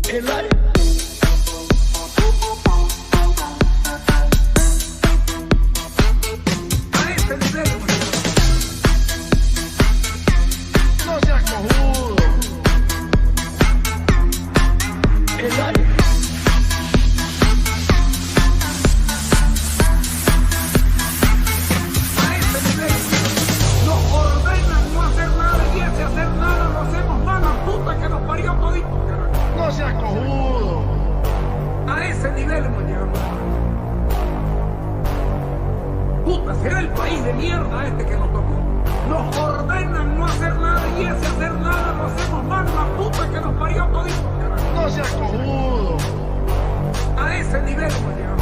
El aire. A este nivel, no seas cojudo. El aire. A este nivel nos ordenan no hacer nada y ese hacer nada lo hacemos mal, la puta que nos parió todito. No seas cojudo. A ese nivel hemos llegado. Puta, será el país de mierda este que nos tocó. Nos ordenan no hacer nada y ese hacer nada lo hacemos mal, la puta que nos parió todito. No seas cojudo. A ese nivel hemos llegado.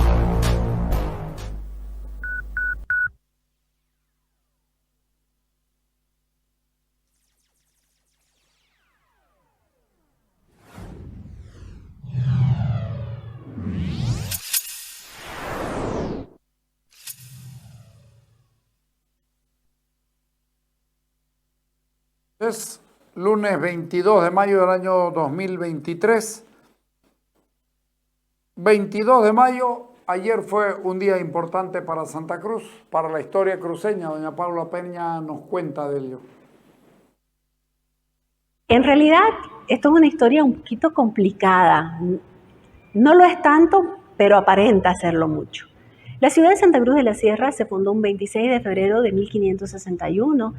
Es lunes 22 de mayo del año 2023. 22 de mayo, ayer fue un día importante para Santa Cruz, para la historia cruceña. Doña Paula Peña nos cuenta de ello. En realidad, esto es una historia un poquito complicada. No lo es tanto, pero aparenta serlo mucho. La ciudad de Santa Cruz de la Sierra se fundó un 26 de febrero de 1561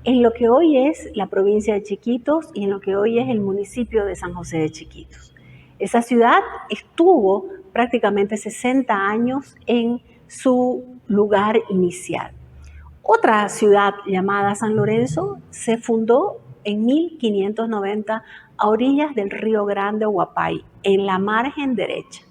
en lo que hoy es la provincia de Chiquitos y en lo que hoy es el municipio de San José de Chiquitos. Esa ciudad estuvo prácticamente 60 años en su lugar inicial. Otra ciudad llamada San Lorenzo se fundó en 1590 a orillas del río Grande Huapay, en la margen derecha.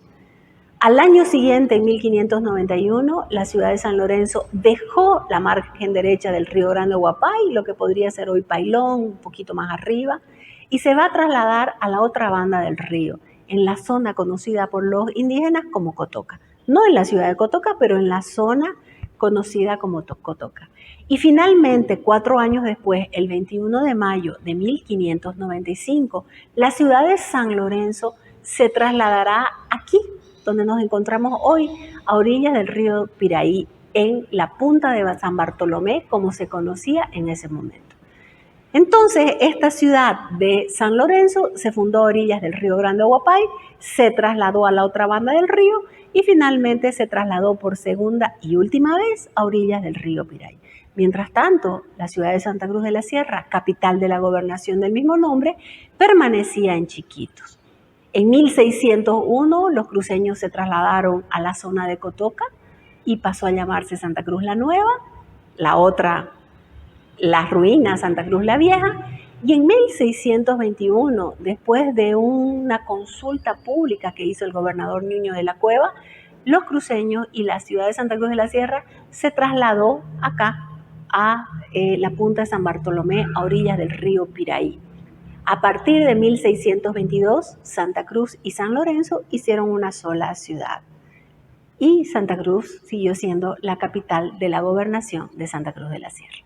Al año siguiente, en 1591, la ciudad de San Lorenzo dejó la margen derecha del río Grande Huapay, lo que podría ser hoy Pailón, un poquito más arriba, y se va a trasladar a la otra banda del río, en la zona conocida por los indígenas como Cotoca. No en la ciudad de Cotoca, pero en la zona conocida como Cotoca. Y finalmente, 4 años después, el 21 de mayo de 1595, la ciudad de San Lorenzo se trasladará aquí, donde nos encontramos hoy, a orillas del río Piraí, en la punta de San Bartolomé, como se conocía en ese momento. Entonces, esta ciudad de San Lorenzo se fundó a orillas del río Grande Huapay, se trasladó a la otra banda del río y finalmente se trasladó por segunda y última vez a orillas del río Piraí. Mientras tanto, la ciudad de Santa Cruz de la Sierra, capital de la gobernación del mismo nombre, permanecía en Chiquitos. En 1601 los cruceños se trasladaron a la zona de Cotoca y pasó a llamarse Santa Cruz la Nueva, la otra, las ruinas Santa Cruz la Vieja, y en 1621, después de una consulta pública que hizo el gobernador Niño de la Cueva, los cruceños y la ciudad de Santa Cruz de la Sierra se trasladó acá a la punta de San Bartolomé, a orillas del río Piraí. A partir de 1622, Santa Cruz y San Lorenzo hicieron una sola ciudad. Y Santa Cruz siguió siendo la capital de la gobernación de Santa Cruz de la Sierra.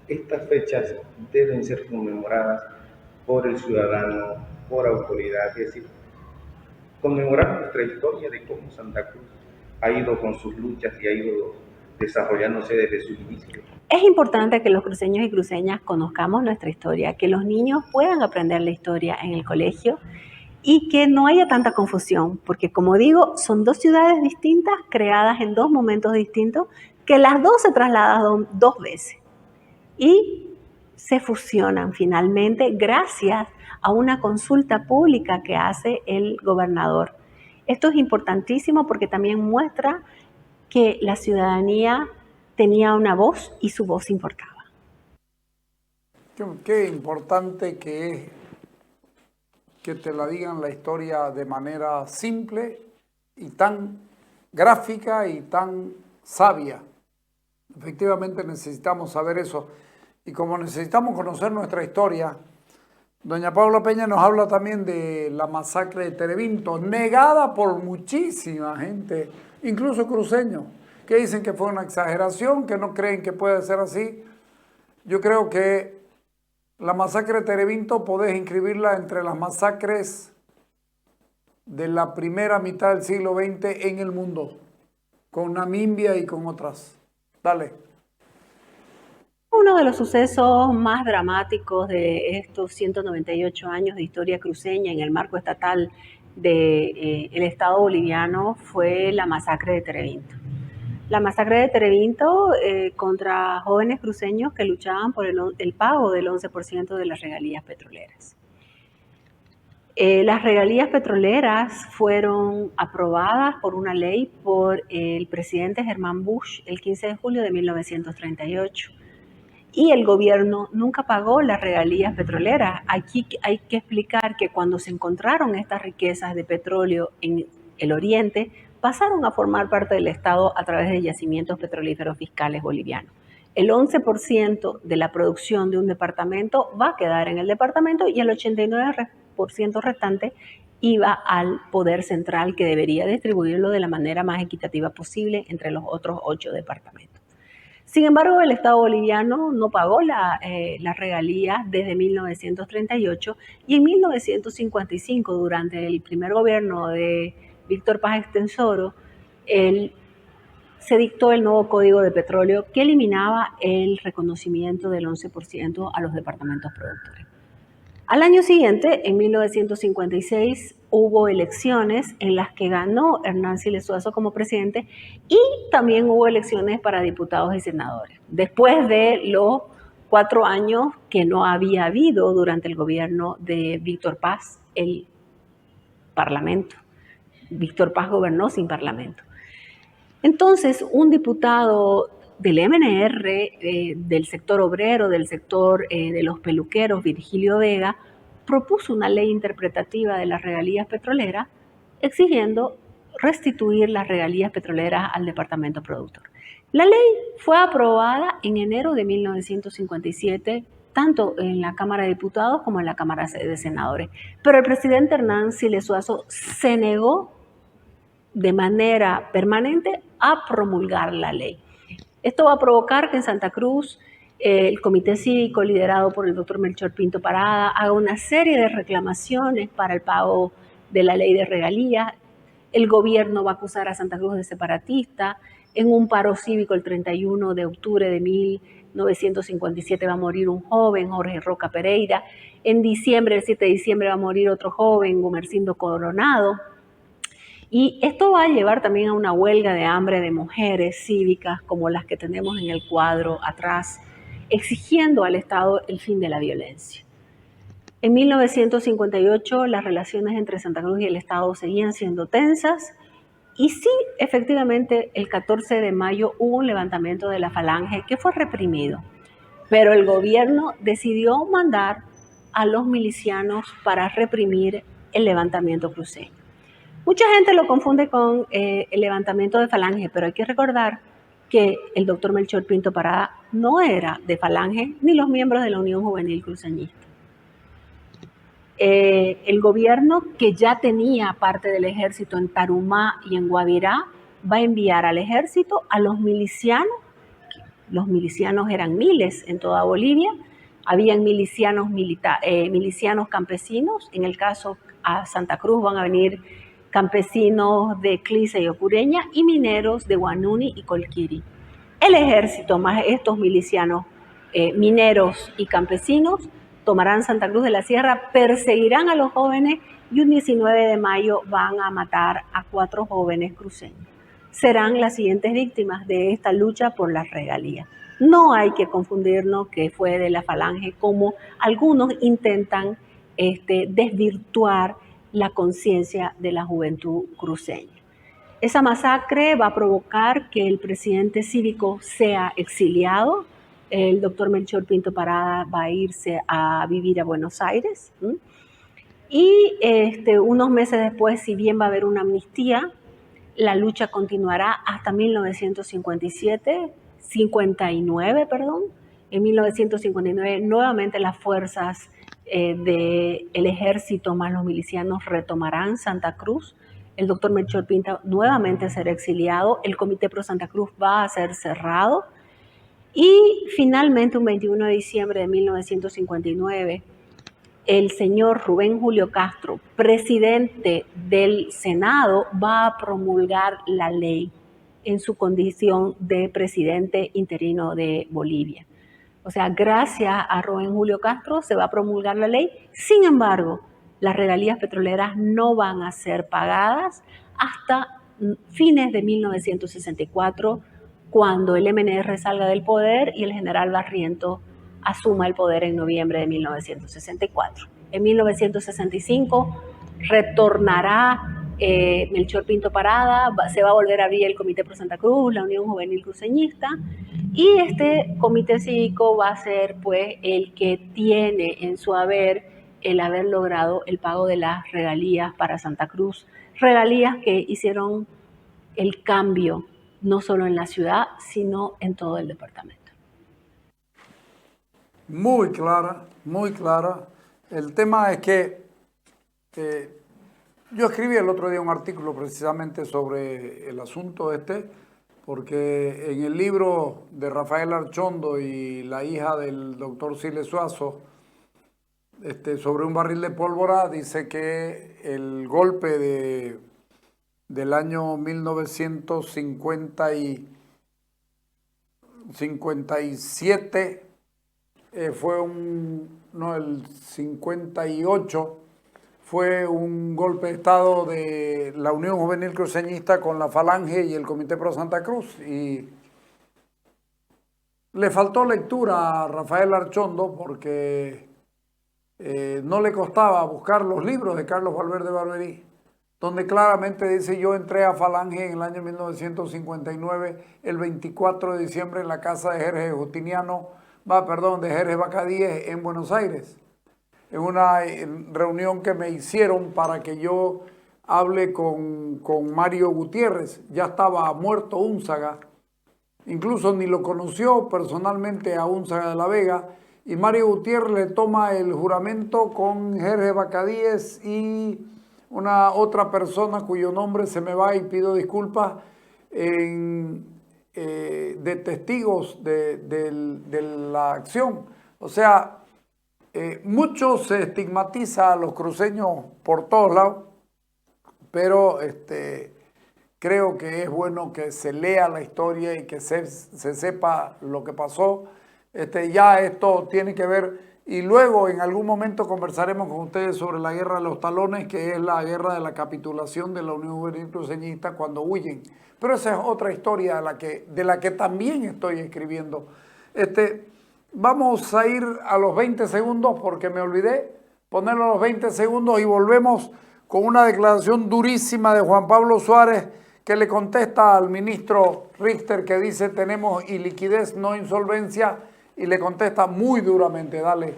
Estas fechas deben ser conmemoradas por el ciudadano, por autoridad, es decir, conmemorar nuestra historia de cómo Santa Cruz ha ido con sus luchas y ha ido desarrollándose desde su inicio. Es importante que los cruceños y cruceñas conozcamos nuestra historia, que los niños puedan aprender la historia en el colegio y que no haya tanta confusión, porque como digo, son dos ciudades distintas, creadas en dos momentos distintos, que las dos se trasladaron 2 veces y se fusionan finalmente gracias a una consulta pública que hace el gobernador. Esto es importantísimo porque también muestra que la ciudadanía tenía una voz y su voz importaba. Qué importante que es que te la digan la historia de manera simple y tan gráfica y tan sabia. Efectivamente necesitamos saber eso. Y como necesitamos conocer nuestra historia, doña Paula Peña nos habla también de la masacre de Terevinto, negada por muchísima gente, incluso cruceños, que dicen que fue una exageración, que no creen que puede ser así. Yo creo que la masacre de Terevinto podés inscribirla entre las masacres de la primera mitad del siglo XX en el mundo, con Namibia y con otras. Dale. Uno de los sucesos más dramáticos de estos 198 años de historia cruceña en el marco estatal del Estado boliviano fue la masacre de Terevinto. La masacre de Terevinto contra jóvenes cruceños que luchaban por el pago del 11% de las regalías petroleras. Las regalías petroleras fueron aprobadas por una ley por el presidente Germán Bush el 15 de julio de 1938. Y el gobierno nunca pagó las regalías petroleras. Aquí hay que explicar que cuando se encontraron estas riquezas de petróleo en el oriente, pasaron a formar parte del Estado a través de yacimientos petrolíferos fiscales bolivianos. El 11% de la producción de un departamento va a quedar en el departamento y el 89% restante iba al poder central, que debería distribuirlo de la manera más equitativa posible entre los otros 8 departamentos. Sin embargo, el Estado boliviano no pagó las regalías desde 1938 y en 1955, durante el primer gobierno de Víctor Paz Extensoro, se dictó el nuevo Código de Petróleo que eliminaba el reconocimiento del 11% a los departamentos productores. Al año siguiente, en 1956, hubo elecciones en las que ganó Hernán Siles Zuazo como presidente y también hubo elecciones para diputados y senadores. Después de los 4 años que no había habido durante el gobierno de Víctor Paz el parlamento. Víctor Paz gobernó sin parlamento. Entonces, un diputado del MNR, del sector obrero, del sector de los peluqueros, Virgilio Vega, propuso una ley interpretativa de las regalías petroleras exigiendo restituir las regalías petroleras al departamento productor. La ley fue aprobada en enero de 1957, tanto en la Cámara de Diputados como en la Cámara de Senadores. Pero el presidente Hernán Siles Zuazo se negó de manera permanente a promulgar la ley. Esto va a provocar que en Santa Cruz el Comité Cívico, liderado por el doctor Melchor Pinto Parada, haga una serie de reclamaciones para el pago de la ley de regalías. El gobierno va a acusar a Santa Cruz de separatista. En un paro cívico el 31 de octubre de 1957 va a morir un joven, Jorge Roca Pereira. En diciembre, el 7 de diciembre, va a morir otro joven, Gumercindo Coronado. Y esto va a llevar también a una huelga de hambre de mujeres cívicas como las que tenemos en el cuadro atrás, exigiendo al Estado el fin de la violencia. En 1958 las relaciones entre Santa Cruz y el Estado seguían siendo tensas y sí, efectivamente, el 14 de mayo hubo un levantamiento de la Falange que fue reprimido, pero el gobierno decidió mandar a los milicianos para reprimir el levantamiento cruceño. Mucha gente lo confunde con el levantamiento de Falange, pero hay que recordar que el doctor Melchor Pinto Parada no era de Falange ni los miembros de la Unión Juvenil Cruceñista. El gobierno, que ya tenía parte del ejército en Tarumá y en Guavirá, va a enviar al ejército a los milicianos. Los milicianos eran miles en toda Bolivia. Habían milicianos campesinos. En el caso a Santa Cruz van a venir campesinos de Clisa y Ocureña y mineros de Guanuni y Colquiri. El ejército más estos milicianos mineros y campesinos tomarán Santa Cruz de la Sierra, perseguirán a los jóvenes y un 19 de mayo van a matar a 4 jóvenes cruceños. Serán las siguientes víctimas de esta lucha por las regalías. No hay que confundirnos que fue de la Falange, como algunos intentan desvirtuar la conciencia de la juventud cruceña. Esa masacre va a provocar que el presidente cívico sea exiliado. El doctor Melchor Pinto Parada va a irse a vivir a Buenos Aires. Y unos meses después, si bien va a haber una amnistía, la lucha continuará hasta 1959. En 1959, nuevamente las fuerzas del ejército más los milicianos retomarán Santa Cruz. El doctor Melchor Pinto nuevamente será exiliado. El Comité Pro Santa Cruz va a ser cerrado. Y finalmente, un 21 de diciembre de 1959, el señor Rubén Julio Castro, presidente del Senado, va a promulgar la ley en su condición de presidente interino de Bolivia. O sea, gracias a Rubén Julio Castro se va a promulgar la ley. Sin embargo, las regalías petroleras no van a ser pagadas hasta fines de 1964, cuando el MNR salga del poder y el general Barrientos asuma el poder en noviembre de 1964. En 1965 retornará Melchor Pinto Parada, se va a volver a abrir el Comité Pro Santa Cruz, la Unión Juvenil Cruceñista, y este comité cívico va a ser pues el que tiene en su haber el haber logrado el pago de las regalías para Santa Cruz, regalías que hicieron el cambio no solo en la ciudad, sino en todo el departamento. Muy clara, muy clara. El tema es que yo escribí el otro día un artículo precisamente sobre el asunto porque en el libro de Rafael Archondo y la hija del doctor Siles Suazo, sobre un barril de pólvora, dice que el golpe del año 1957 fue el 58 fue un golpe de Estado de la Unión Juvenil Cruceñista con la Falange y el Comité Pro Santa Cruz. Y le faltó lectura a Rafael Archondo porque no le costaba buscar los libros de Carlos Valverde Barberí, donde claramente dice: yo entré a Falange en el año 1959, el 24 de diciembre, en la casa de Jerjes de Jerjes Bacadíes en Buenos Aires, en una reunión que me hicieron para que yo hable con Mario Gutiérrez. Ya estaba muerto Únzaga, incluso ni lo conoció personalmente a Únzaga de la Vega, y Mario Gutiérrez le toma el juramento con Jerjes Bacadíes y una otra persona cuyo nombre se me va y pido disculpas, de testigos de la acción. O sea, mucho se estigmatiza a los cruceños por todos lados, pero creo que es bueno que se lea la historia y que se sepa lo que pasó. Ya esto tiene que ver, y luego en algún momento conversaremos con ustedes sobre la guerra de los talones, que es la guerra de la capitulación de la Unión Juvenil Cruceñista cuando huyen. Pero esa es otra historia de la que también estoy escribiendo. Vamos a ir a los 20 segundos porque me olvidé ponerlo a los 20 segundos y volvemos con una declaración durísima de Juan Pablo Suárez, que le contesta al ministro Richter, que dice: tenemos iliquidez, no insolvencia, y le contesta muy duramente. Dale.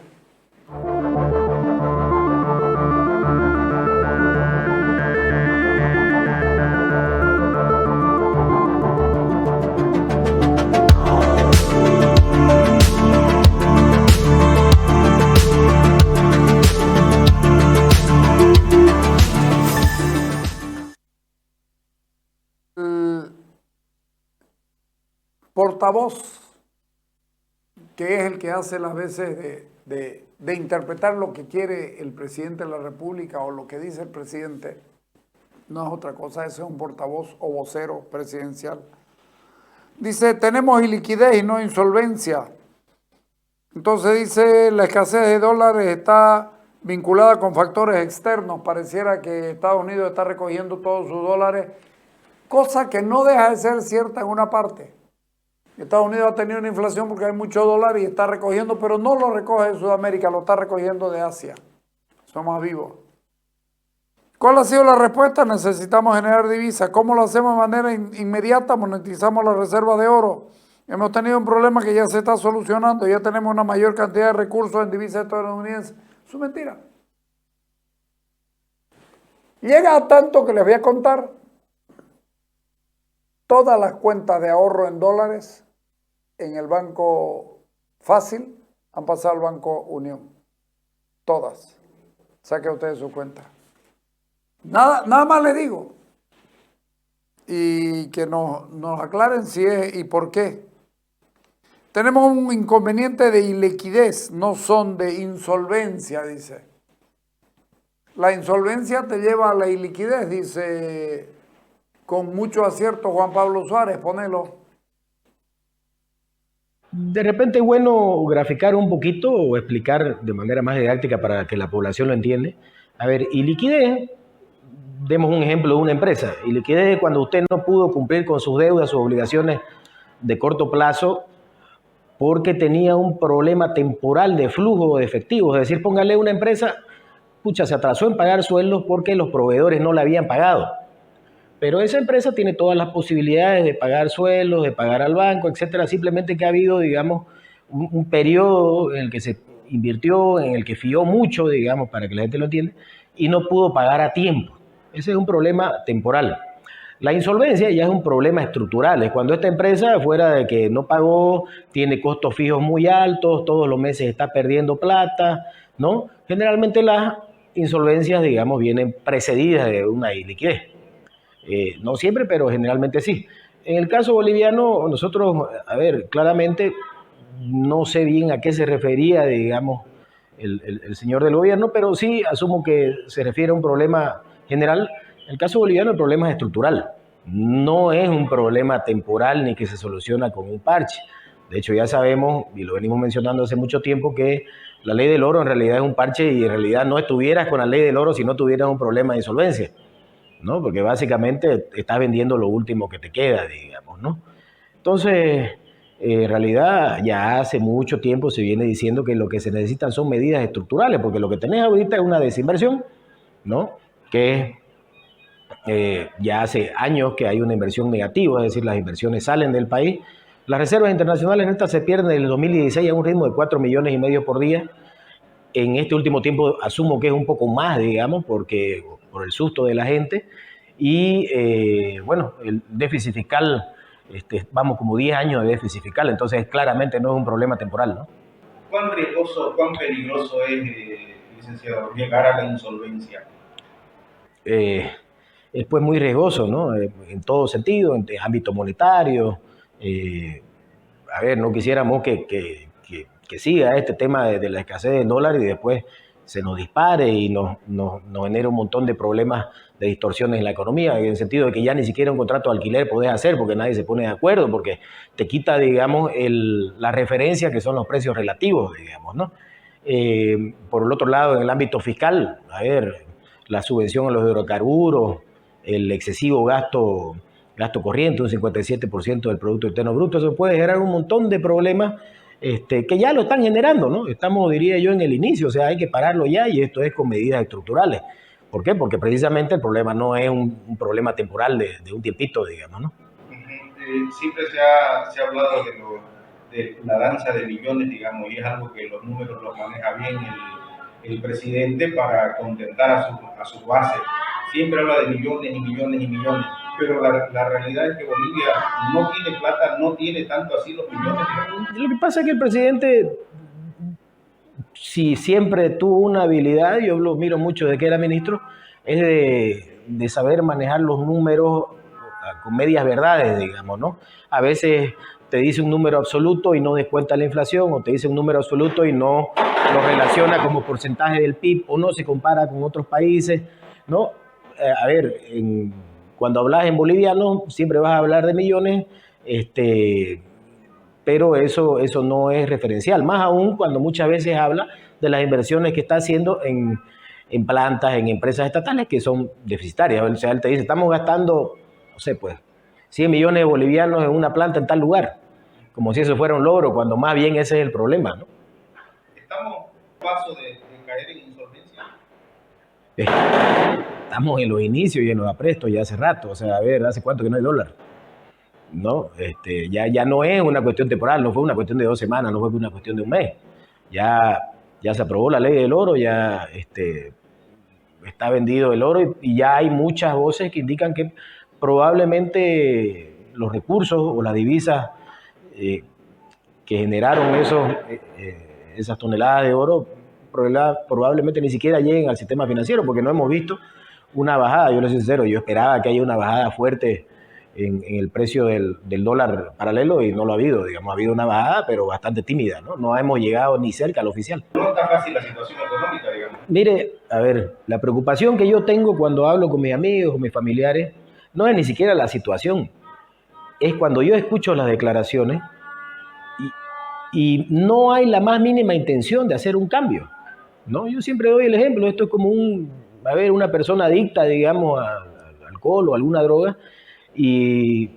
El portavoz, que es el que hace las veces de interpretar lo que quiere el presidente de la República o lo que dice el presidente, no es otra cosa, ese es un portavoz o vocero presidencial. Dice: tenemos iliquidez y no insolvencia. Entonces dice: la escasez de dólares está vinculada con factores externos. Pareciera que Estados Unidos está recogiendo todos sus dólares, cosa que no deja de ser cierta en una parte. Estados Unidos ha tenido una inflación porque hay mucho dólar y está recogiendo, pero no lo recoge de Sudamérica, lo está recogiendo de Asia. Somos más vivos. ¿Cuál ha sido la respuesta? Necesitamos generar divisas. ¿Cómo lo hacemos de manera inmediata? Monetizamos la reserva de oro. Hemos tenido un problema que ya se está solucionando. Ya tenemos una mayor cantidad de recursos en divisas estadounidenses. Eso es mentira. Llega a tanto que les voy a contar: todas las cuentas de ahorro en dólares en el Banco Fácil han pasado al Banco Unión. Todas. Saquen ustedes su cuenta. Nada más les digo. Y que nos aclaren si es y por qué. Tenemos un inconveniente de iliquidez, no son de insolvencia, dice. La insolvencia te lleva a la iliquidez, dice con mucho acierto Juan Pablo Suárez, ponelo. De repente es bueno graficar un poquito o explicar de manera más didáctica para que la población lo entienda. A ver, iliquidez, demos un ejemplo de una empresa. Iliquidez es cuando usted no pudo cumplir con sus deudas, sus obligaciones de corto plazo porque tenía un problema temporal de flujo de efectivo. Es decir, póngale una empresa, pucha, se atrasó en pagar sueldos porque los proveedores no la habían pagado. Pero esa empresa tiene todas las posibilidades de pagar sueldos, de pagar al banco, etcétera. Simplemente que ha habido, digamos, un periodo en el que se invirtió, en el que fió mucho, digamos, para que la gente lo entienda, y no pudo pagar a tiempo. Ese es un problema temporal. La insolvencia ya es un problema estructural. Es cuando esta empresa, fuera de que no pagó, tiene costos fijos muy altos, todos los meses está perdiendo plata, ¿no? Generalmente las insolvencias, digamos, vienen precedidas de una iliquidez. No siempre, pero generalmente sí. En el caso boliviano, nosotros, a ver, claramente no sé bien a qué se refería, digamos, el señor del gobierno, pero sí asumo que se refiere a un problema general. En el caso boliviano el problema es estructural, no es un problema temporal ni que se soluciona con un parche. De hecho ya sabemos, y lo venimos mencionando hace mucho tiempo, que la ley del oro en realidad es un parche y en realidad no estuvieras con la ley del oro si no tuvieras un problema de insolvencia, ¿no? Porque básicamente estás vendiendo lo último que te queda, digamos, ¿no? Entonces, en realidad ya hace mucho tiempo se viene diciendo que lo que se necesitan son medidas estructurales, porque lo que tenés ahorita es una desinversión, ¿no? Que ya hace años que hay una inversión negativa, es decir, las inversiones salen del país. Las reservas internacionales netas se pierden en el 2016 a un ritmo de 4,5 millones por día. En este último tiempo asumo que es un poco más, digamos, porque por el susto de la gente. Y bueno, el déficit fiscal, vamos como 10 años de déficit fiscal, entonces claramente no es un problema temporal, ¿no? ¿Cuán riesgoso, cuán peligroso es, licenciado, llegar a la insolvencia? Es pues muy riesgoso, ¿no? En todo sentido, en ámbito monetario. A ver, no quisiéramos que siga este tema de la escasez del dólar y después se nos dispare y nos genere un montón de problemas de distorsiones en la economía, en el sentido de que ya ni siquiera un contrato de alquiler podés hacer porque nadie se pone de acuerdo, porque te quita, digamos, la referencia que son los precios relativos, digamos, ¿no? Por el otro lado, en el ámbito fiscal, a ver, la subvención a los hidrocarburos, el excesivo gasto corriente, un 57% del Producto Interno Bruto, eso puede generar un montón de problemas que ya lo están generando, ¿no? Estamos, diría yo, en el inicio, o sea, hay que pararlo ya y esto es con medidas estructurales. ¿Por qué? Porque precisamente el problema no es un problema temporal de un tiempito, digamos, ¿no? Siempre se ha hablado de la danza de millones, digamos, y es algo que los números los maneja bien el presidente para contentar a su base. Siempre habla de millones y millones y millones, pero la realidad es que Bolivia no tiene plata, no tiene tanto así los millones, digamos. Lo que pasa es que el presidente, si siempre tuvo una habilidad, yo lo miro mucho de que era ministro, es de saber manejar los números con medias verdades, digamos, ¿no? A veces te dice un número absoluto y no descuenta la inflación, o te dice un número absoluto y no lo relaciona como porcentaje del PIB, o no se compara con otros países, ¿no? A ver, cuando hablas en boliviano siempre vas a hablar de millones, pero eso no es referencial, más aún cuando muchas veces habla de las inversiones que está haciendo en plantas, en empresas estatales que son deficitarias. O sea, él te dice, estamos gastando, no sé, pues, 100 millones de bolivianos en una planta en tal lugar, como si eso fuera un logro, cuando más bien ese es el problema, ¿no? ¿Estamos a paso de caer en insolvencia? Estamos en los inicios y en los aprestos ya hace rato, o sea, a ver, ¿hace cuánto que no hay dólar? ¿No? Ya no es una cuestión temporal, no fue una cuestión de 2 semanas, no fue una cuestión de un mes. Ya se aprobó la ley del oro, ya está vendido el oro y ya hay muchas voces que indican que probablemente los recursos o las divisas que generaron esas toneladas de oro probablemente ni siquiera lleguen al sistema financiero porque no hemos visto una bajada. Yo les soy sincero, yo esperaba que haya una bajada fuerte en el precio del dólar paralelo y no lo ha habido, digamos, ha habido una bajada, pero bastante tímida, ¿no? No hemos llegado ni cerca al oficial. No está fácil la situación económica, digamos. Mire, a ver, la preocupación que yo tengo cuando hablo con mis amigos, con mis familiares, no es ni siquiera la situación, es cuando yo escucho las declaraciones y no hay la más mínima intención de hacer un cambio, ¿no? Yo siempre doy el ejemplo, esto es como una persona adicta, digamos, al alcohol o alguna droga, y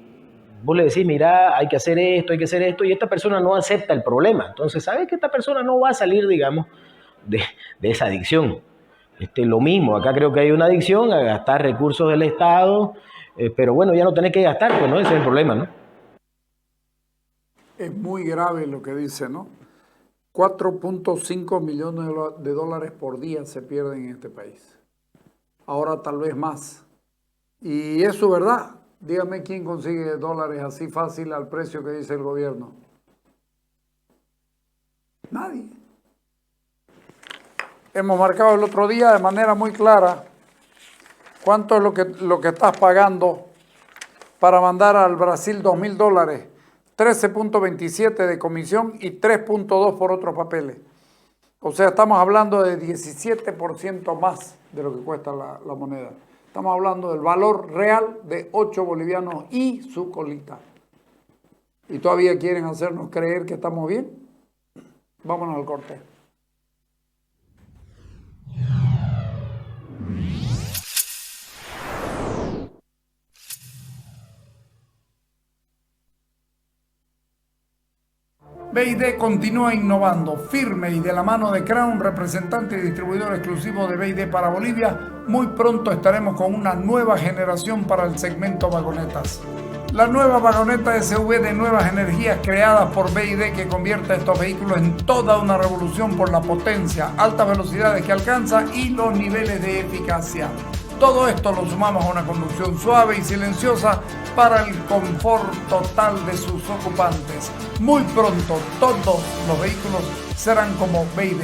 vos le decís, mira, hay que hacer esto, y esta persona no acepta el problema. Entonces, ¿sabes que esta persona no va a salir, digamos, de esa adicción? Lo mismo, acá creo que hay una adicción a gastar recursos del Estado, pero bueno, ya no tenés que gastar, pues no, ese es el problema, ¿no? Es muy grave lo que dice, ¿no? 4.5 millones de dólares por día se pierden en este país. Ahora tal vez más. Y eso es verdad. Dígame quién consigue dólares así fácil al precio que dice el gobierno. Nadie. Hemos marcado el otro día de manera muy clara cuánto es lo que estás pagando para mandar al Brasil $2.000. 13.27 de comisión y 3.2 por otros papeles. O sea, estamos hablando de 17% más de lo que cuesta la moneda. Estamos hablando del valor real de 8 bolivianos y su colita. ¿Y todavía quieren hacernos creer que estamos bien? Vámonos al corte. BID continúa innovando, firme y de la mano de Crown, representante y distribuidor exclusivo de BID para Bolivia. Muy pronto estaremos con una nueva generación para el segmento vagonetas. La nueva vagoneta SUV de nuevas energías creadas por BID que convierte a estos vehículos en toda una revolución por la potencia, altas velocidades que alcanza y los niveles de eficacia. Todo esto lo sumamos a una conducción suave y silenciosa para el confort total de sus ocupantes. Muy pronto todos los vehículos serán como BID.